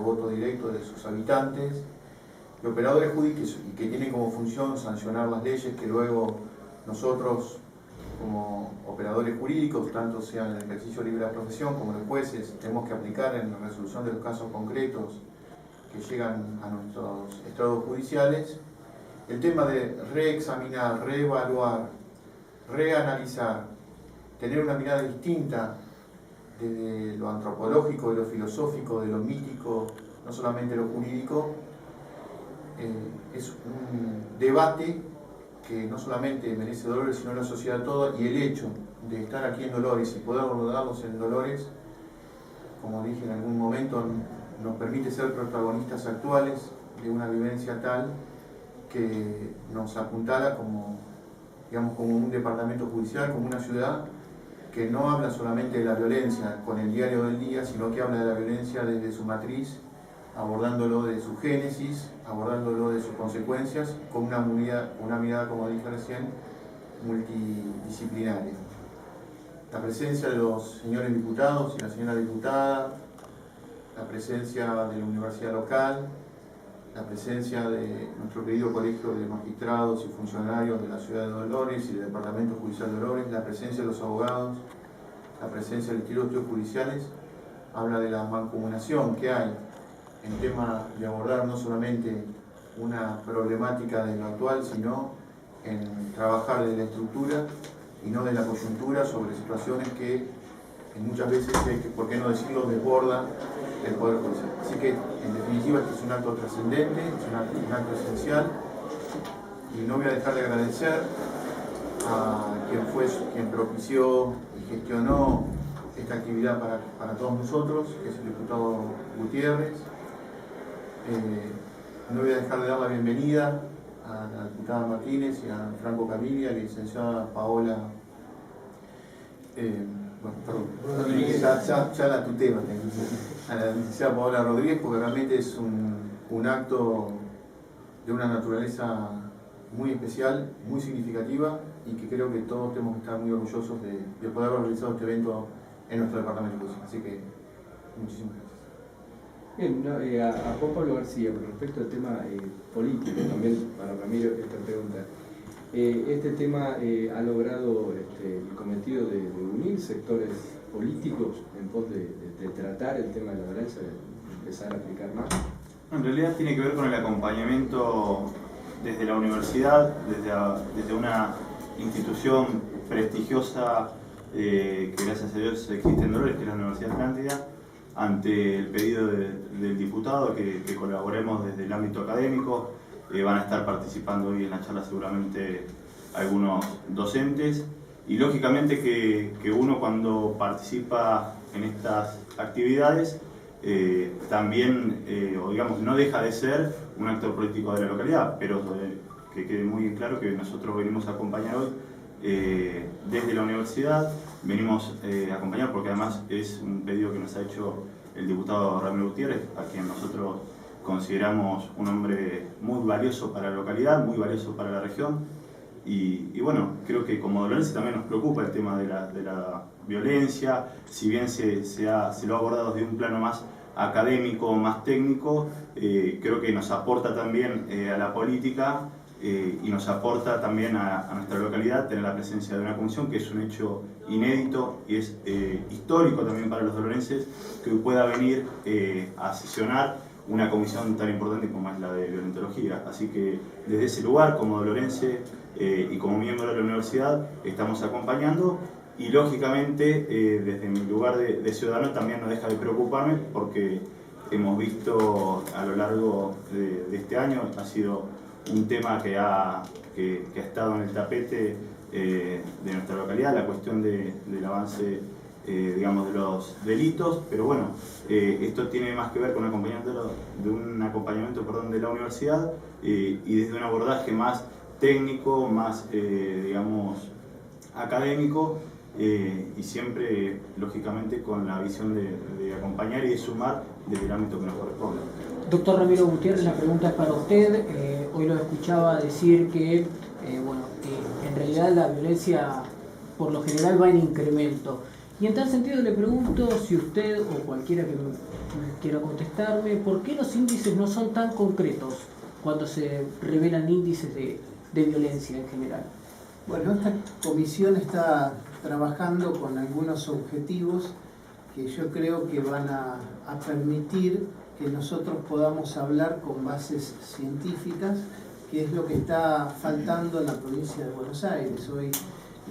voto directo de sus habitantes, y operadores jurídicos que tienen como función sancionar las leyes que luego nosotros, como operadores jurídicos, tanto sea en el ejercicio libre de la profesión como los jueces, tenemos que aplicar en la resolución de los casos concretos que llegan a nuestros estrados judiciales. El tema de reexaminar, reevaluar, reanalizar, tener una mirada distinta de lo antropológico, de lo filosófico, de lo mítico, no solamente lo jurídico, es un debate que no solamente merece Dolores, sino la sociedad toda, y el hecho de estar aquí en Dolores y poder abordarlos en Dolores, como dije en algún momento, nos permite ser protagonistas actuales de una vivencia tal que nos apuntala como, digamos, como un departamento judicial, como una ciudad que no habla solamente de la violencia con el diario del día, sino que habla de la violencia desde su matriz, abordándolo de su génesis, abordándolo de sus consecuencias, con una mirada, como dije recién, multidisciplinaria. La presencia de los señores diputados y la señora diputada, la presencia de la universidad local, la presencia de nuestro querido colegio de magistrados y funcionarios de la ciudad de Dolores y del Departamento Judicial de Dolores, la presencia de los abogados, la presencia del Instituto de Estudios Judiciales, habla de la mancomunación que hay en tema de abordar no solamente una problemática de lo actual, sino en trabajar desde la estructura y no de la coyuntura sobre situaciones que muchas veces, por qué no decirlo, desbordan el Poder Judicial. Así que, en definitiva, este es un acto trascendente, es un acto esencial, y no voy a dejar de agradecer a quien propició y gestionó esta actividad para todos nosotros, que es el diputado Gutiérrez. No voy a dejar de dar la bienvenida a la diputada Martínez y a Franco Camilla, a la licenciada Paola, ya la tuteo, a la licenciada Paola Rodríguez, porque realmente es un acto de una naturaleza muy especial, muy significativa, y que creo que todos tenemos que estar muy orgullosos de poder haber realizado este evento en nuestro departamento. Así que muchísimas gracias. Bien, a Juan Pablo García, con respecto al tema político, también para Ramiro esta pregunta. Este tema ha logrado el cometido de unir sectores políticos en pos de tratar el tema de la violencia, de empezar a aplicar más. En realidad tiene que ver con el acompañamiento desde la universidad, desde una institución prestigiosa que gracias a Dios existe en Dolores, que es la Universidad Atlántida, ante el pedido del diputado que colaboremos desde el ámbito académico. Van a estar participando hoy en la charla seguramente algunos docentes, y lógicamente que uno, cuando participa en estas actividades, también, o digamos, no deja de ser un actor político de la localidad, pero que quede muy claro que nosotros venimos a acompañar hoy desde la universidad, venimos a acompañar porque además es un pedido que nos ha hecho el diputado Ramiro Gutiérrez, a quien nosotros consideramos un hombre muy valioso para la localidad, muy valioso para la región, y bueno, creo que como dolorense también nos preocupa el tema de la violencia, si bien se lo ha abordado desde un plano más académico, más técnico, creo que nos aporta también a la política y nos aporta también a nuestra localidad tener la presencia de una comisión, que es un hecho inédito y es histórico también para los dolorenses, que pueda venir a sesionar una comisión tan importante como es la de violentología. Así que desde ese lugar, como dolorense y como miembro de la universidad, estamos acompañando, y lógicamente desde mi lugar de ciudadano también no deja de preocuparme, porque hemos visto a lo largo de este año, ha sido un tema que ha estado en el tapete de nuestra localidad, la cuestión del avance digamos, de los delitos, pero bueno, esto tiene más que ver con un acompañamiento de la universidad y desde un abordaje más técnico, más digamos, académico, y siempre, lógicamente, con la visión de acompañar y de sumar desde el ámbito que nos corresponde. Doctor Ramiro Gutiérrez, la pregunta es para usted. Hoy lo escuchaba decir que en realidad la violencia por lo general va en incremento. Y en tal sentido le pregunto si usted o cualquiera que quiera contestarme, ¿por qué los índices no son tan concretos cuando se revelan índices de violencia en general? Bueno, esta comisión está trabajando con algunos objetivos que yo creo que van a permitir que nosotros podamos hablar con bases científicas, que es lo que está faltando en la provincia de Buenos Aires. Hoy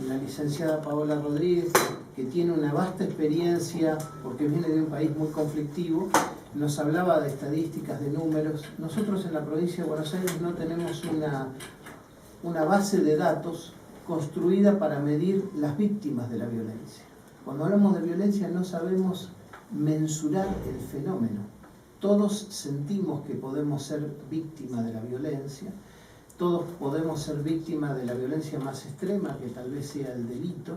la licenciada Paola Rodríguez, que tiene una vasta experiencia, porque viene de un país muy conflictivo, nos hablaba de estadísticas, de números. Nosotros en la provincia de Buenos Aires no tenemos una base de datos construida para medir las víctimas de la violencia. Cuando hablamos de violencia no sabemos mensurar el fenómeno. Todos sentimos que podemos ser víctimas de la violencia, todos podemos ser víctimas de la violencia más extrema, que tal vez sea el delito.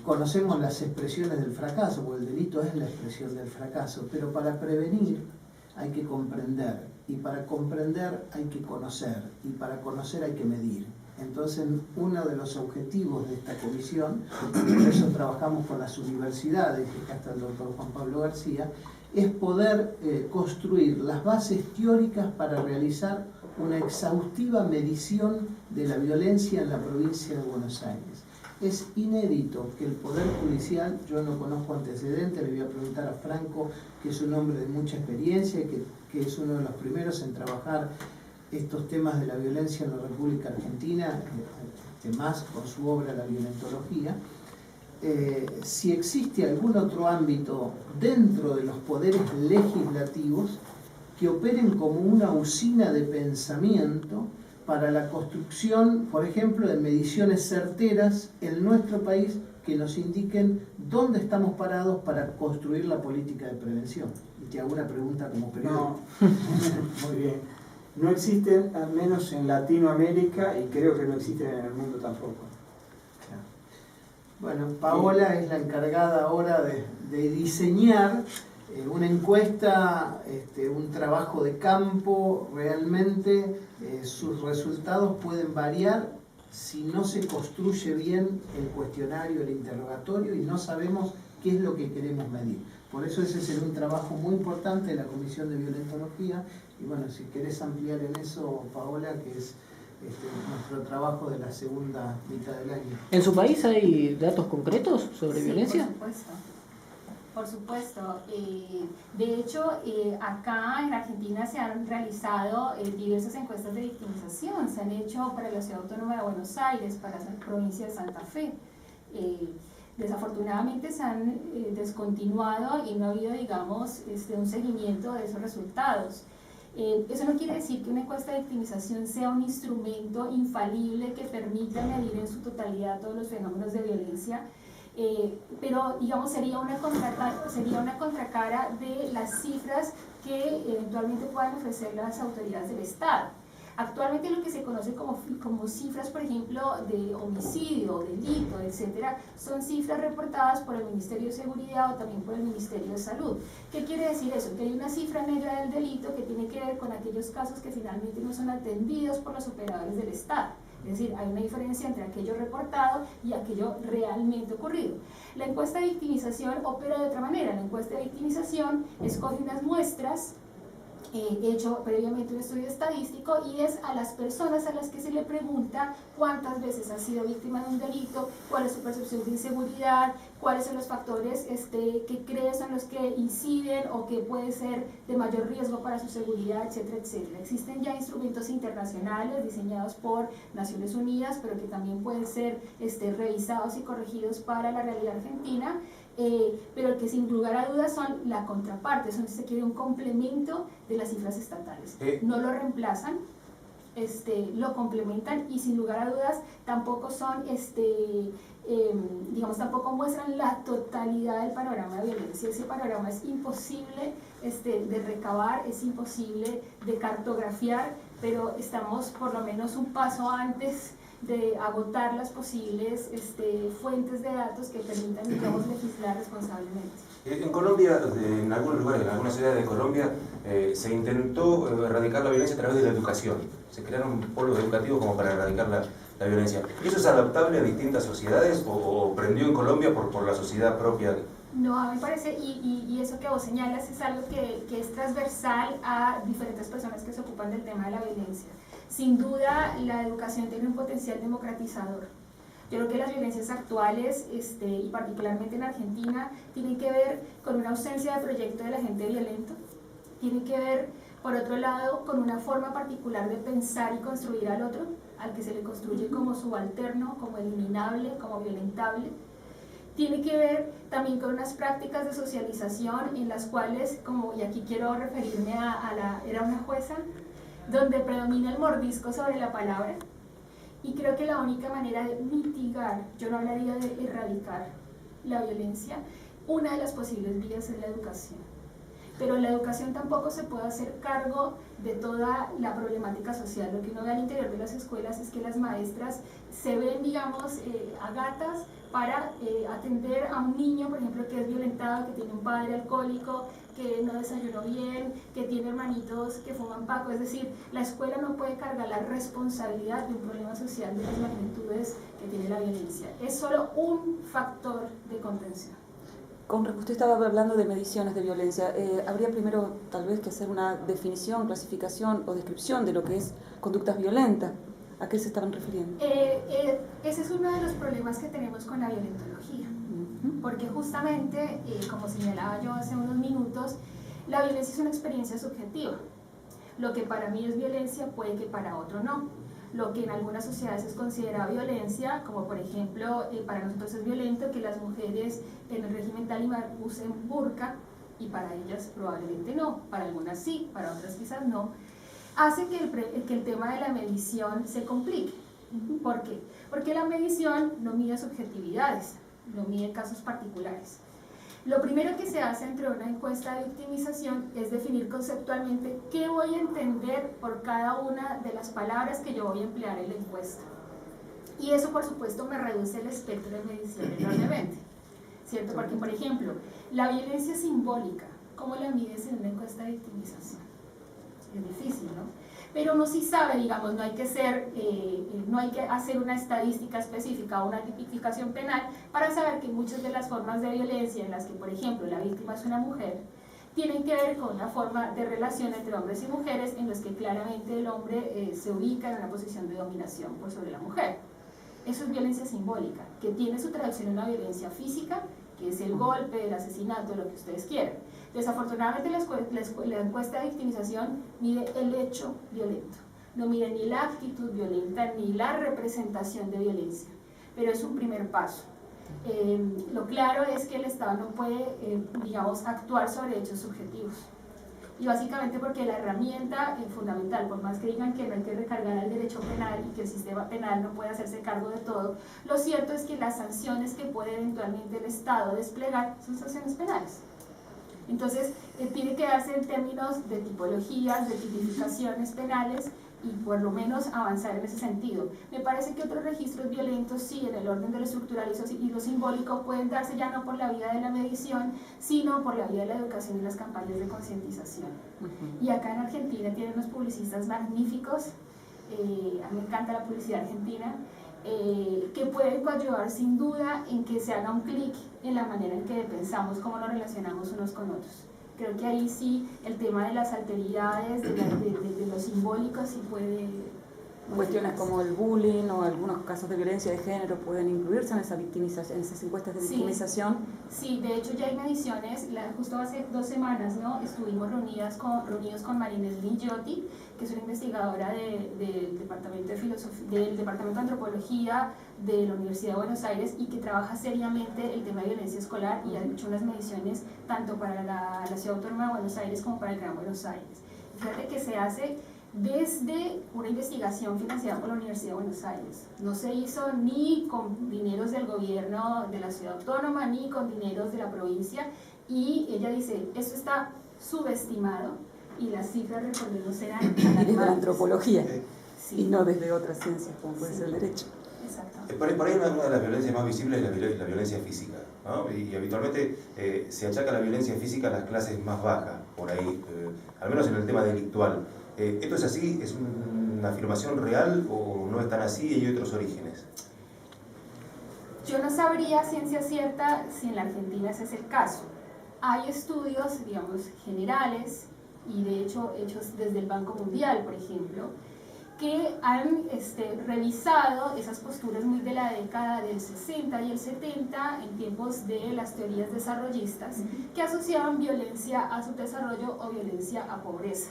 Conocemos las expresiones del fracaso, porque el delito es la expresión del fracaso, pero para prevenir hay que comprender, y para comprender hay que conocer, y para conocer hay que medir. Entonces, uno de los objetivos de esta comisión, y por eso trabajamos con las universidades, y acá está el doctor Juan Pablo García, es poder construir las bases teóricas para realizar una exhaustiva medición de la violencia en la provincia de Buenos Aires. Es inédito que el Poder Judicial, yo no conozco antecedentes, le voy a preguntar a Franco, que es un hombre de mucha experiencia y que es uno de los primeros en trabajar estos temas de la violencia en la República Argentina, más con su obra La Violentología. Si existe algún otro ámbito dentro de los poderes legislativos que operen como una usina de pensamiento para la construcción, por ejemplo, de mediciones certeras en nuestro país que nos indiquen dónde estamos parados para construir la política de prevención. Y te hago una pregunta como periodista. No, muy bien. No existen, al menos en Latinoamérica, y creo que no existen en el mundo tampoco. Bueno, Paola es la encargada ahora de diseñar una encuesta, un trabajo de campo. Realmente sus resultados pueden variar si no se construye bien el cuestionario, el interrogatorio, y no sabemos qué es lo que queremos medir. Por eso ese será un trabajo muy importante de la Comisión de Violentología. Y bueno, si querés ampliar en eso, Paola, que es nuestro trabajo de la segunda mitad del año. ¿En su país hay datos concretos sobre violencia? Por supuesto. De hecho, acá en Argentina se han realizado diversas encuestas de victimización. Se han hecho para la Ciudad Autónoma de Buenos Aires, para la provincia de Santa Fe. Desafortunadamente se han descontinuado y no ha habido, digamos, un seguimiento de esos resultados. Eso no quiere decir que una encuesta de victimización sea un instrumento infalible que permita medir en su totalidad todos los fenómenos de violencia, pero digamos sería una contracara de las cifras que eventualmente puedan ofrecer las autoridades del Estado. Actualmente lo que se conoce como cifras, por ejemplo, de homicidio, delito, etcétera, son cifras reportadas por el Ministerio de Seguridad o también por el Ministerio de Salud. ¿Qué quiere decir eso? Que hay una cifra negra del delito que tiene que ver con aquellos casos que finalmente no son atendidos por los operadores del Estado. Es decir, hay una diferencia entre aquello reportado y aquello realmente ocurrido. La encuesta de victimización opera de otra manera. La encuesta de victimización escoge unas muestras, hecho previamente un estudio estadístico, y es a las personas a las que se le pregunta cuántas veces ha sido víctima de un delito, cuál es su percepción de inseguridad, cuáles son los factores que cree son los que inciden o que puede ser de mayor riesgo para su seguridad, etcétera, etcétera. Existen ya instrumentos internacionales diseñados por Naciones Unidas, pero que también pueden ser revisados y corregidos para la realidad argentina. Pero que sin lugar a dudas son la contraparte, son, si se quiere, un complemento de las cifras estatales. No lo reemplazan, lo complementan, y sin lugar a dudas tampoco son, digamos, tampoco muestran la totalidad del panorama de violencia. Ese panorama es imposible de recabar, es imposible de cartografiar, pero estamos por lo menos un paso antes de agotar las posibles fuentes de datos que permitan, digamos, legislar responsablemente. En Colombia, en algunos lugares, en algunas ciudades de Colombia, se intentó erradicar la violencia a través de la educación. Se crearon polos educativos como para erradicar la violencia. ¿Eso es adaptable a distintas sociedades o prendió en Colombia por la sociedad propia? No, a mí me parece, y eso que vos señalas es algo que es transversal a diferentes personas que se ocupan del tema de la violencia. Sin duda, la educación tiene un potencial democratizador. Yo creo que las violencias actuales, y particularmente en Argentina, tienen que ver con una ausencia de proyecto del agente violento, tienen que ver, por otro lado, con una forma particular de pensar y construir al otro, al que se le construye como subalterno, como eliminable, como violentable. Tiene que ver también con unas prácticas de socialización en las cuales, y aquí quiero referirme era una jueza, donde predomina el mordisco sobre la palabra, y creo que la única manera de mitigar, yo no hablaría de erradicar la violencia, una de las posibles vías es la educación. Pero la educación tampoco se puede hacer cargo de toda la problemática social. Lo que uno ve al interior de las escuelas es que las maestras se ven, digamos, a gatas para atender a un niño, por ejemplo, que es violentado, que tiene un padre alcohólico, que no desayunó bien, que tiene hermanitos que fuman paco. Es decir, la escuela no puede cargar la responsabilidad de un problema social de las magnitudes que tiene la violencia. Es solo un factor de contención. Usted estaba hablando de mediciones de violencia. Habría primero tal vez que hacer una definición, clasificación o descripción de lo que es conductas violentas. ¿A qué se estaban refiriendo? Ese es uno de los problemas que tenemos con la violentología, porque justamente, como señalaba yo hace unos minutos, la violencia es una experiencia subjetiva. Lo que para mí es violencia puede que para otro no. Lo que en algunas sociedades es considerado violencia, como por ejemplo para nosotros es violento que las mujeres en el régimen talibán usen burka, y para ellas probablemente no, para algunas sí, para otras quizás no, hace que el tema de la medición se complique. ¿Por qué? Porque la medición no mide subjetividades, no mide casos particulares. Lo primero que se hace entre una encuesta de victimización es definir conceptualmente qué voy a entender por cada una de las palabras que yo voy a emplear en la encuesta. Y eso, por supuesto, me reduce el espectro de medición enormemente, ¿cierto? Porque, por ejemplo, la violencia simbólica, ¿cómo la mides en una encuesta de victimización? Es difícil, ¿no? Pero uno sí sabe, digamos, no hay que hacer una estadística específica o una tipificación penal para saber que muchas de las formas de violencia en las que, por ejemplo, la víctima es una mujer, tienen que ver con una forma de relación entre hombres y mujeres en los que claramente el hombre se ubica en una posición de dominación por sobre la mujer. Eso es violencia simbólica, que tiene su traducción en una violencia física, que es el golpe, el asesinato, lo que ustedes quieran. Desafortunadamente la encuesta de victimización mide el hecho violento, no mide ni la actitud violenta ni la representación de violencia, pero es un primer paso. Lo claro es que el Estado no puede, digamos, actuar sobre hechos subjetivos, y básicamente porque la herramienta fundamental, por más que digan que no hay que recargar al derecho penal y que el sistema penal no puede hacerse cargo de todo, lo cierto es que las sanciones que puede eventualmente el Estado desplegar son sanciones penales. Entonces, tiene que darse en términos de tipologías, de tipificaciones penales, y por lo menos avanzar en ese sentido. Me parece que otros registros violentos, sí, en el orden de lo estructural y lo simbólico, pueden darse ya no por la vía de la medición, sino por la vía de la educación y las campañas de concientización. Y acá en Argentina tienen unos publicistas magníficos, a mí me encanta la publicidad argentina, que pueden coadyuvar sin duda en que se haga un clic en la manera en que pensamos cómo nos relacionamos unos con otros. Creo que ahí sí el tema de las alteridades, de lo simbólico, sí puede... Cuestiones como el bullying o algunos casos de violencia de género pueden incluirse en esa victimización, en esas encuestas de victimización. Sí, de hecho ya hay mediciones. Justo hace 2 semanas, ¿no?, estuvimos reunidos con Marinés Lingiotti, que es una investigadora del Departamento de Antropología de la Universidad de Buenos Aires y que trabaja seriamente el tema de violencia escolar, y ha hecho unas mediciones tanto para la Ciudad Autónoma de Buenos Aires como para el Gran Buenos Aires. Fíjate que se hace desde una investigación financiada por la Universidad de Buenos Aires. No se hizo ni con dineros del gobierno de la Ciudad Autónoma, ni con dineros de la provincia, y ella dice, esto está subestimado, y las cifras, recordemos, eran desde la antropología, sí, y no desde otras ciencias, como puede ser el derecho. Exacto. Por ahí una de las violencias más visibles es la violencia física, ¿no? Y habitualmente se achaca la violencia física a las clases más bajas, por ahí, al menos en el tema delictual. ¿Esto es así? ¿Es un una afirmación real o no es tan así y hay otros orígenes? Yo no sabría a ciencia cierta si en la Argentina ese es el caso. Hay estudios, digamos, generales y de hecho hechos desde el Banco Mundial, por ejemplo, que han revisado esas posturas muy de la década del 60 y el 70 en tiempos de las teorías desarrollistas que asociaban violencia a subdesarrollo o violencia a pobreza.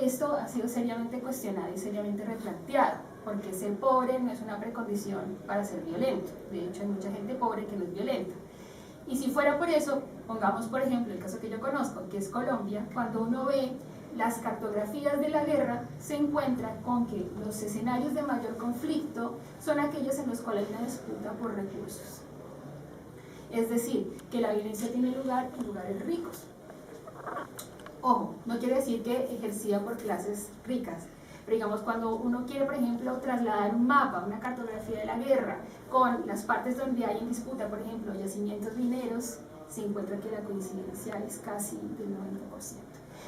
Esto ha sido seriamente cuestionado y seriamente replanteado, porque ser pobre no es una precondición para ser violento. De hecho, hay mucha gente pobre que no es violenta. Y si fuera por eso, pongamos por ejemplo el caso que yo conozco, que es Colombia, cuando uno ve las cartografías de la guerra, se encuentra con que los escenarios de mayor conflicto son aquellos en los cuales hay una disputa por recursos. Es decir, que la violencia tiene lugar en lugares ricos. Ojo, no quiere decir que ejercida por clases ricas, pero digamos cuando uno quiere, por ejemplo, trasladar un mapa, una cartografía de la guerra, con las partes donde hay en disputa, por ejemplo, yacimientos mineros, se encuentra que la coincidencia es casi del 90%.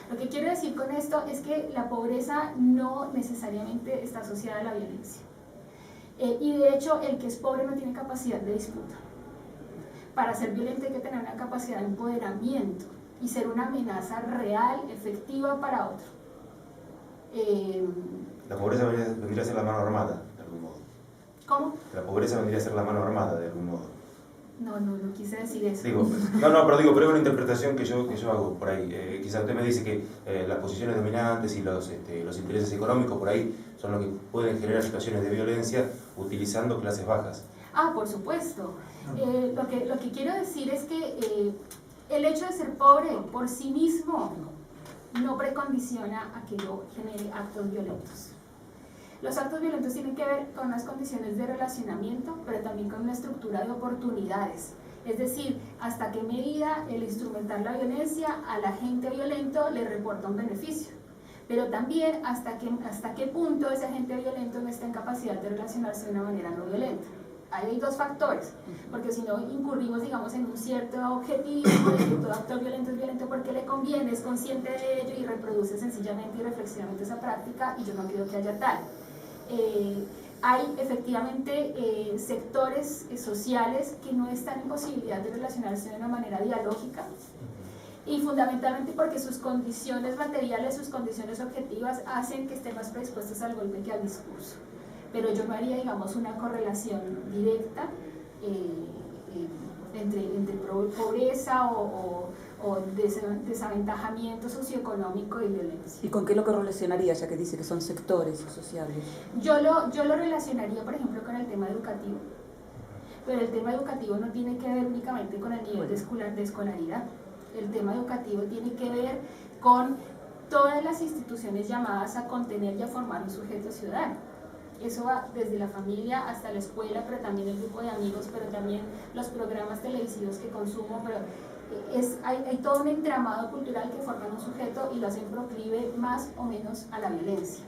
Lo que quiero decir con esto es que la pobreza no necesariamente está asociada a la violencia. Y de hecho, el que es pobre no tiene capacidad de disputa. Para ser violento hay que tener una capacidad de empoderamiento y ser una amenaza real, efectiva para otro. La pobreza vendría a ser la mano armada, de algún modo. ¿Cómo? La pobreza vendría a ser la mano armada, de algún modo. No quise decir eso. Pero es una interpretación que yo hago por ahí. Quizá usted me dice que las posiciones dominantes y los intereses económicos por ahí son los que pueden generar situaciones de violencia utilizando clases bajas. Ah, por supuesto. Lo que quiero decir es que el hecho de ser pobre por sí mismo no precondiciona a que yo genere actos violentos. Los actos violentos tienen que ver con unas condiciones de relacionamiento, pero también con una estructura de oportunidades. Es decir, hasta qué medida el instrumentar la violencia a la agente violento le reporta un beneficio, pero también hasta qué punto ese agente violento no está en capacidad de relacionarse de una manera no violenta. Ahí hay dos factores, porque si no incurrimos, digamos, en un cierto objetivismo de que todo actor violento es violento porque le conviene, es consciente de ello y reproduce sencillamente y reflexivamente esa práctica, y yo no creo que haya tal. Hay efectivamente sectores sociales que no están en posibilidad de relacionarse de una manera dialógica, y fundamentalmente porque sus condiciones materiales, sus condiciones objetivas hacen que estén más predispuestos al golpe que al discurso. Pero yo no haría, digamos, una correlación directa entre pobreza o desaventajamiento socioeconómico y violencia. ¿Y con qué lo correlacionaría, ya que dice que son sectores sociales? Yo lo relacionaría, por ejemplo, con el tema educativo, pero el tema educativo no tiene que ver únicamente con el nivel de escolaridad. El tema educativo tiene que ver con todas las instituciones llamadas a contener y a formar un sujeto ciudadano. Eso va desde la familia hasta la escuela, pero también el grupo de amigos, pero también los programas televisivos que consumo, pero hay todo un entramado cultural que forma un sujeto y lo hacen proclive más o menos a la violencia.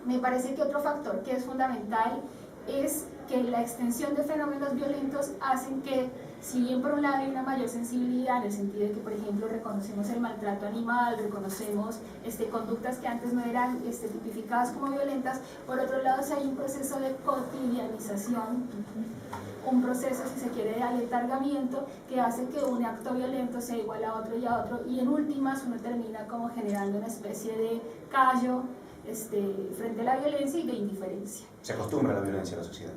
Me parece que otro factor que es fundamental es que la extensión de fenómenos violentos hacen que, si bien por un lado hay una mayor sensibilidad en el sentido de que, por ejemplo, reconocemos el maltrato animal, reconocemos conductas que antes no eran tipificadas como violentas, por otro lado si hay un proceso de cotidianización, un proceso, si se quiere, de aletargamiento que hace que un acto violento sea igual a otro, y en últimas uno termina como generando una especie de callo frente a la violencia y de indiferencia. Se acostumbra a la violencia en la sociedad.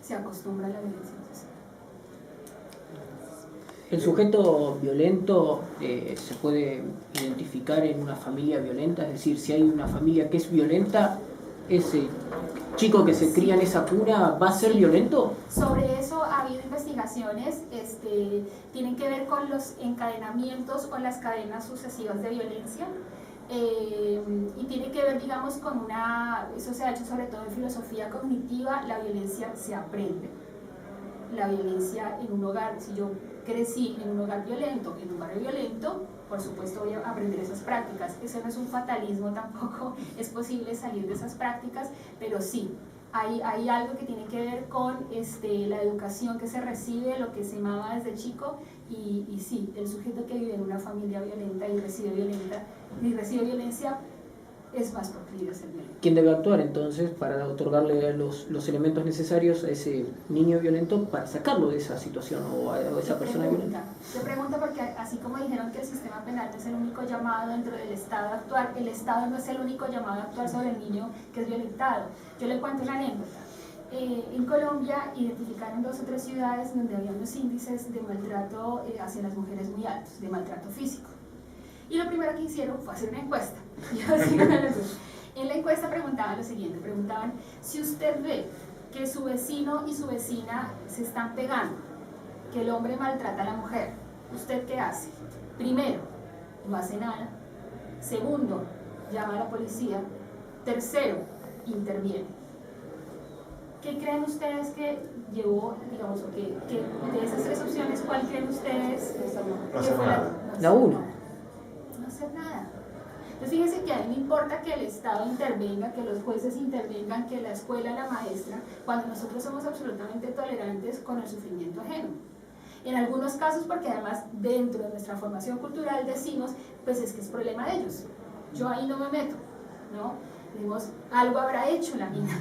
Se acostumbra a la violencia en la sociedad. ¿El sujeto violento se puede identificar en una familia violenta? Es decir, si hay una familia que es violenta, ¿ese chico que se cría en esa cuna va a ser violento? Sobre eso ha habido investigaciones, tienen que ver con los encadenamientos o las cadenas sucesivas de violencia. Y tiene que ver, digamos, con eso se ha hecho sobre todo en filosofía cognitiva, la violencia se aprende. La violencia en un hogar, si yo crecí en un hogar violento, en un barrio violento, por supuesto voy a aprender esas prácticas. Eso no es un fatalismo tampoco, es posible salir de esas prácticas, pero sí, hay algo que tiene que ver con la educación que se recibe, lo que se mama desde chico, y sí, el sujeto que vive en una familia violenta y recibe violencia es más proclive a ser violento. ¿Quién debe actuar entonces para otorgarle los elementos necesarios a ese niño violento para sacarlo de esa situación o a esa persona violenta? Te pregunto porque así como dijeron que el sistema penal no es el único llamado dentro del Estado a actuar, el Estado no es el único llamado a actuar sobre el niño que es violentado. Yo le cuento una anécdota. En Colombia identificaron 2 o 3 ciudades donde había unos índices de maltrato hacia las mujeres muy altos, de maltrato físico. Y lo primero que hicieron fue hacer una encuesta. En la encuesta preguntaban lo siguiente, preguntaban si usted ve que su vecino y su vecina se están pegando, que el hombre maltrata a la mujer, ¿usted qué hace? Primero, no hace nada. Segundo, llama a la policía. Tercero, interviene. ¿Qué creen ustedes que llevó, digamos, o que de esas 3 opciones, cuál creen ustedes? No hacer nada. La 1. No hacer nada. Entonces fíjense que a mí me importa que el Estado intervenga, que los jueces intervengan, que la escuela, la maestra, cuando nosotros somos absolutamente tolerantes con el sufrimiento ajeno. En algunos casos porque además dentro de nuestra formación cultural decimos, pues es que es problema de ellos, yo ahí no me meto, ¿no? Decimos, algo habrá hecho la mina,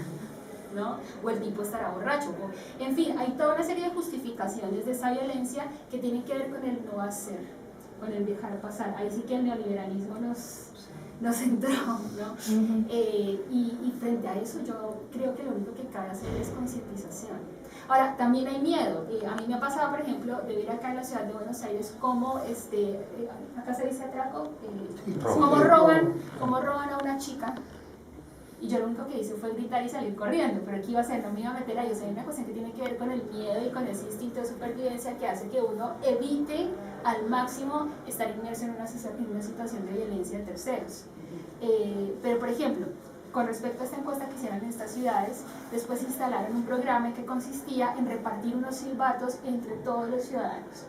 ¿no? O el tipo estará borracho, o, en fin, hay toda una serie de justificaciones de esa violencia que tienen que ver con el no hacer, con el dejar pasar. Ahí sí que el neoliberalismo nos entró, ¿no? Y frente a eso yo creo que lo único que cabe hacer es concientización. Ahora, también hay miedo. A mí me ha pasado, por ejemplo, de ver acá en la ciudad de Buenos Aires cómo, acá se dice atraco, cómo roban a una chica. Y yo lo único que hice fue gritar y salir corriendo, pero ¿qué iba a hacer? No me iba a meter ahí. O sea, hay una cuestión que tiene que ver con el miedo y con ese instinto de supervivencia que hace que uno evite al máximo estar inmerso en una situación de violencia de terceros. Pero, por ejemplo, con respecto a esta encuesta que hicieron en estas ciudades, después instalaron un programa que consistía en repartir unos silbatos entre todos los ciudadanos.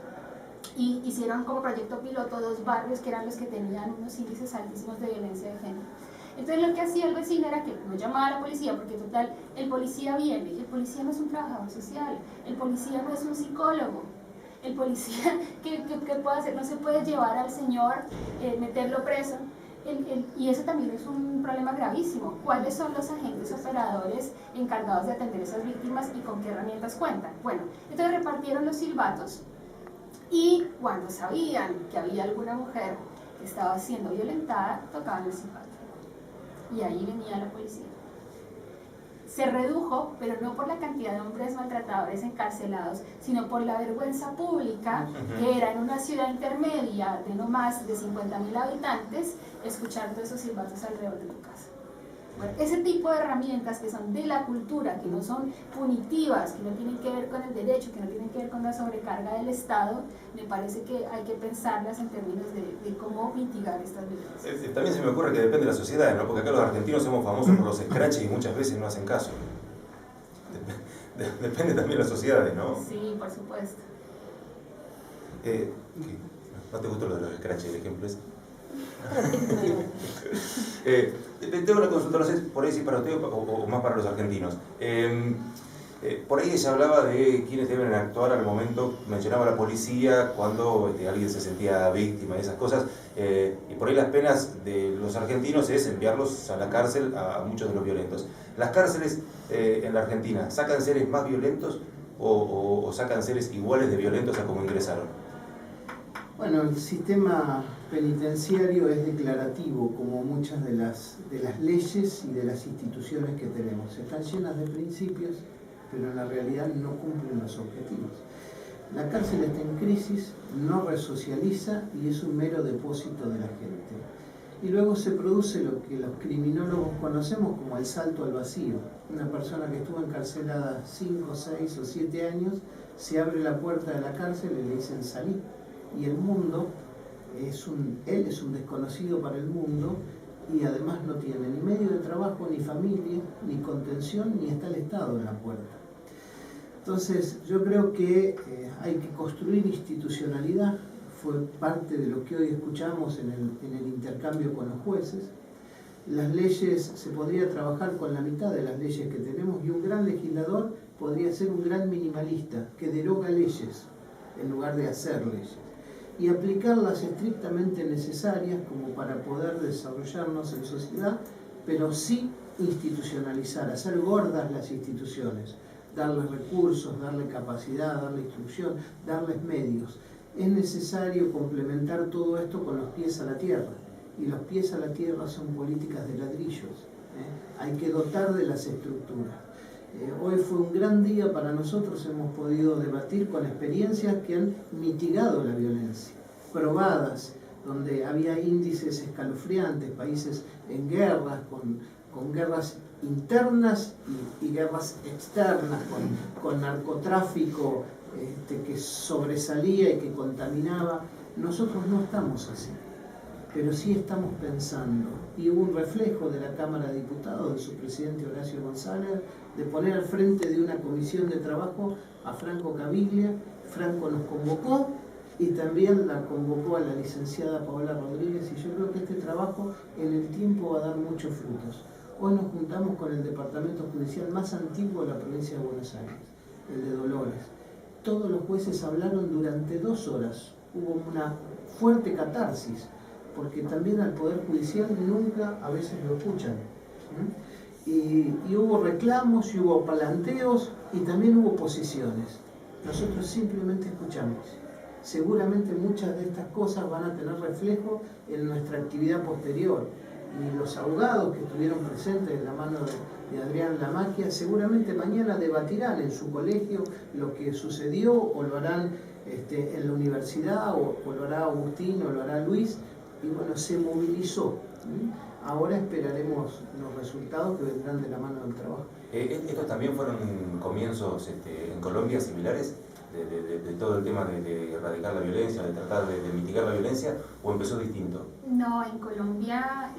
Y hicieron como proyecto piloto 2 barrios que eran los que tenían unos índices altísimos de violencia de género. Entonces lo que hacía el vecino era que no llamaba a la policía, porque total, el policía viene, el policía no es un trabajador social, el policía no es un psicólogo, el policía, ¿qué puede hacer? No se puede llevar al señor, meterlo preso, y eso también es un problema gravísimo. ¿Cuáles son los agentes operadores encargados de atender a esas víctimas y con qué herramientas cuentan? Bueno, entonces repartieron los silbatos y cuando sabían que había alguna mujer que estaba siendo violentada, tocaban el silbato. Y ahí venía la policía. Se redujo, pero no por la cantidad de hombres maltratadores encarcelados, sino por la vergüenza pública que era en una ciudad intermedia de no más de 50.000 habitantes, escuchar todos esos silbatos alrededor de tu casa. Bueno, ese tipo de herramientas que son de la cultura, que no son punitivas, que no tienen que ver con el derecho, que no tienen que ver con la sobrecarga del Estado, me parece que hay que pensarlas en términos de cómo mitigar estas violencias. También se me ocurre que depende de la sociedad, ¿no? Porque acá los argentinos somos famosos por los scratches y muchas veces no hacen caso. Depende también de las sociedades, ¿no? Sí, por supuesto. ¿No te gustó lo de los scratches, el ejemplo ese? Tengo una consulta, no sé por ahí si para usted o más para los argentinos. Por ahí ella hablaba de quiénes deben actuar al momento, mencionaba la policía cuando alguien se sentía víctima y esas cosas, y por ahí las penas de los argentinos es enviarlos a la cárcel a muchos de los violentos. ¿Las cárceles en la Argentina sacan seres más violentos o sacan seres iguales de violentos a como ingresaron? Bueno, el sistema penitenciario es declarativo, como muchas de las leyes y de las instituciones que tenemos. Están llenas de principios, pero en la realidad no cumplen los objetivos. La cárcel está en crisis, no resocializa y es un mero depósito de la gente. Y luego se produce lo que los criminólogos conocemos como el salto al vacío. Una persona que estuvo encarcelada 5, 6 o 7 años, se abre la puerta de la cárcel y le dicen salí. Y el mundo, él es un desconocido para el mundo y además no tiene ni medio de trabajo, ni familia, ni contención, ni está el Estado en la puerta. Entonces yo creo que hay que construir institucionalidad, fue parte de lo que hoy escuchamos en el intercambio con los jueces. Las leyes, se podría trabajar con la mitad de las leyes que tenemos y un gran legislador podría ser un gran minimalista que deroga leyes en lugar de hacer leyes. y aplicarlas estrictamente necesarias como para poder desarrollarnos en sociedad, pero sí institucionalizar, hacer gordas las instituciones, darles recursos, darle capacidad, darle instrucción, darles medios. Es necesario complementar todo esto con los pies a la tierra, y los pies a la tierra son políticas de ladrillos. Hay que dotar de las estructuras. Hoy fue un gran día para nosotros, hemos podido debatir con experiencias que han mitigado la violencia, probadas, donde había índices escalofriantes, países en guerras, con guerras internas y guerras externas, con narcotráfico que sobresalía y que contaminaba. Nosotros no estamos así, pero sí estamos pensando, y hubo un reflejo de la Cámara de Diputados, de su presidente Horacio González, de poner al frente de una comisión de trabajo a Franco Caviglia. Franco nos convocó y también la convocó a la licenciada Paola Rodríguez, y yo creo que este trabajo en el tiempo va a dar muchos frutos. Hoy nos juntamos con el departamento judicial más antiguo de la provincia de Buenos Aires, el de Dolores. Todos los jueces hablaron durante 2 horas, hubo una fuerte catarsis, porque también al Poder Judicial nunca a veces lo escuchan. Y hubo reclamos, y hubo planteos, y también hubo posiciones. Nosotros simplemente escuchamos. Seguramente muchas de estas cosas van a tener reflejo en nuestra actividad posterior. Y los abogados que estuvieron presentes en la mano de Adrián Lamacchia seguramente mañana debatirán en su colegio lo que sucedió, o lo harán en la universidad, o lo hará Agustín, o lo hará Luis. Y bueno, se movilizó. Ahora esperaremos los resultados que vendrán de la mano del trabajo. ¿Estos también fueron comienzos en Colombia similares? De todo el tema de erradicar la violencia, de tratar de mitigar la violencia, o empezó distinto? No, en Colombia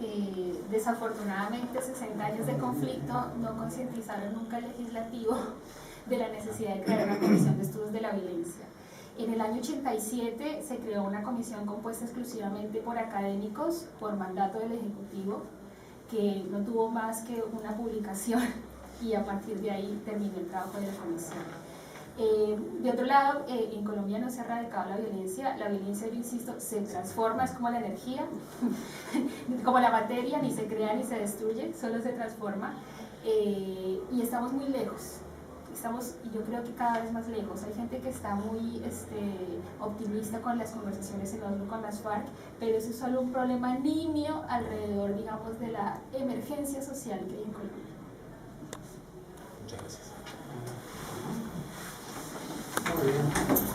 desafortunadamente 60 años de conflicto no concientizaron nunca al legislativo de la necesidad de crear una comisión de estudios de la violencia. En el año 87 se creó una comisión compuesta exclusivamente por académicos por mandato del Ejecutivo, que no tuvo más que una publicación, y a partir de ahí terminó el trabajo de la comisión. De otro lado, en Colombia no se ha erradicado la violencia, yo insisto, se transforma, es como la energía, como la materia, ni se crea ni se destruye, solo se transforma, y estamos muy lejos, y yo creo que cada vez más lejos. Hay gente que está muy optimista con las conversaciones en Oslo con las FARC, pero eso es solo un problema nimio alrededor, digamos, de la emergencia social que hay en Colombia. Muchas gracias. Muy bien.